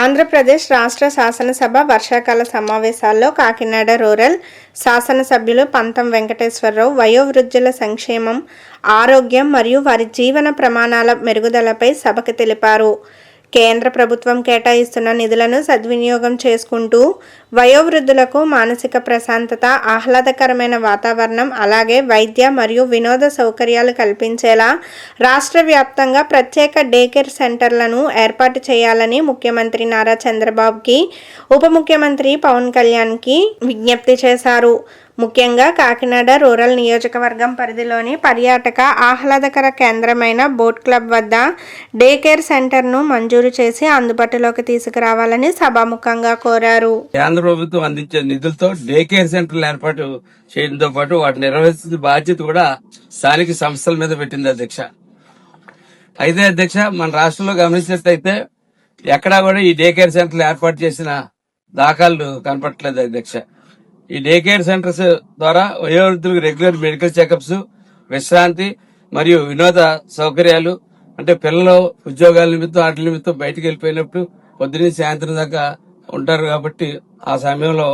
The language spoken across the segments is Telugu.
ఆంధ్రప్రదేశ్ రాష్ట్ర శాసనసభ వర్షాకాల సమావేశాల్లో కాకినాడ రూరల్ శాసనసభ్యులు పంతం వెంకటేశ్వరరావు వయోవృద్ధుల సంక్షేమం, ఆరోగ్యం మరియు వారి జీవన ప్రమాణాల మెరుగుదలపై సభకు తెలిపారు. కేంద్ర ప్రభుత్వం కేటాయిస్తున్న నిధులను సద్వినియోగం చేసుకుంటూ వయోవృద్ధులకు మానసిక ప్రశాంతత, ఆహ్లాదకరమైన వాతావరణం, అలాగే వైద్య మరియు వినోద సౌకర్యాలు కల్పించేలా రాష్ట్ర వ్యాప్తంగా ప్రత్యేక డే కేర్ సెంటర్లను ఏర్పాటు చేయాలని ముఖ్యమంత్రి నారా చంద్రబాబుకి, ఉప ముఖ్యమంత్రి పవన్ కళ్యాణ్కి విజ్ఞప్తి చేశారు. ముఖ్యంగా కాకినాడ రూరల్ నియోజకవర్గం పరిధిలోని పర్యాటక ఆహ్లాదకర కేంద్రమైన బోట్ క్లబ్ వద్ద డే కేర్ సెంటర్ను మంజూరు చేసి అందుబాటులోకి తీసుకురావాలని సభాముఖంగా కోరారు. కేంద్ర ప్రభుత్వం అందించే నిధులతో డే కేర్ సెంటర్లు ఏర్పాటు చేయడంతో పాటు వాటిని నిర్వహించే బాధ్యత కూడా స్థానిక సంస్థల మీద పెట్టింది అధ్యక్ష. అయితే అధ్యక్ష, మన రాష్ట్రంలో గమనించినట్లయితే ఎక్కడా కూడా ఈ డే కేర్ సెంటర్లు ఏర్పాటు చేసిన దాఖలు కనపట్లేదు అధ్యక్ష. ఈ డే కేర్ సెంటర్స్ ద్వారా వయోవృద్ధులకు రెగ్యులర్ మెడికల్ చెకప్స్, విశ్రాంతి మరియు వినోద సౌకర్యాలు, అంటే పిల్లలు ఉద్యోగాల నిమిత్తం వాటి నిమిత్తం బయటకు వెళ్ళిపోయినప్పుడు పొద్దున్న సాయంత్రం దాకా ఉంటారు కాబట్టి ఆ సమయంలో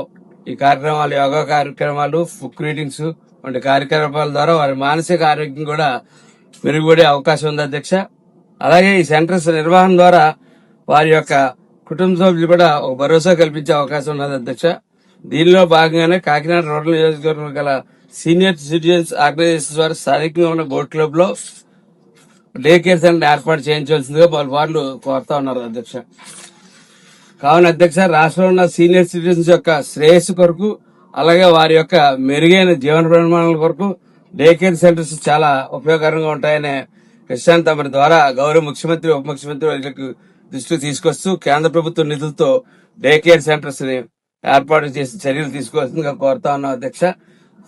ఈ కార్యక్రమాలు, యోగా కార్యక్రమాలు, బుక్ రీడింగ్స్ వంటి కార్యక్రమాల ద్వారా వారి మానసిక ఆరోగ్యం కూడా మెరుగుపడే అవకాశం ఉంది అధ్యక్ష. అలాగే ఈ సెంటర్స్ నిర్వహణ ద్వారా వారి యొక్క కుటుంబ సభ్యులు కూడా ఒక భరోసా కల్పించే అవకాశం ఉన్నది అధ్యక్ష. దీనిలో భాగంగానే కాకినాడ రూరల్ నియోజకవర్గం గల సీనియర్ సిటిజన్స్ ఆర్గనైజేషన్ ద్వారా స్థానికంగా ఉన్న బోట్ క్లబ్ లో డే కేర్ సెంటర్ ఏర్పాటు చేయించవలసిందిగా వాళ్ళు కోరుతా ఉన్నారు అధ్యక్ష. కావున అధ్యక్ష, రాష్ట్రంలో ఉన్న సీనియర్ సిటిజన్స్ యొక్క శ్రేయస్సు కొరకు, అలాగే వారి యొక్క మెరుగైన జీవన ప్రమాణాల కొరకు డే కేర్ సెంటర్స్ చాలా ఉపయోగకరంగా ఉంటాయనే విషయాన్ని తమ ద్వారా గౌరవ ముఖ్యమంత్రి, ఉప ముఖ్యమంత్రి వారికి దృష్టికి తీసుకొస్తూ కేంద్ర ప్రభుత్వ నిధులతో డే కేర్ సెంటర్స్ ని ఏర్పాటు చేసి చర్యలు తీసుకోవాల్సిందిగా కోరుతా ఉన్నాం అధ్యక్ష.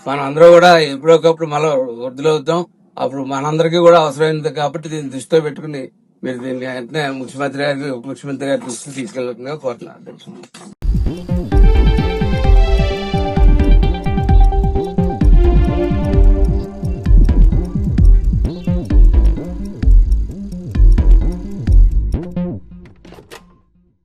మనం అందరూ కూడా ఎప్పుడొకప్పుడు మళ్ళీ వృద్ధులవుతాం, అప్పుడు మనందరికీ కూడా అవసరమైంది కాబట్టి దీన్ని దృష్టిలో పెట్టుకుని మీరు దీన్ని వెంటనే ముఖ్యమంత్రి గారికి, ఉప ముఖ్యమంత్రి గారి దృష్టికి తీసుకెళ్లాల్సిందిగా కోరుతున్నాను అధ్యక్ష.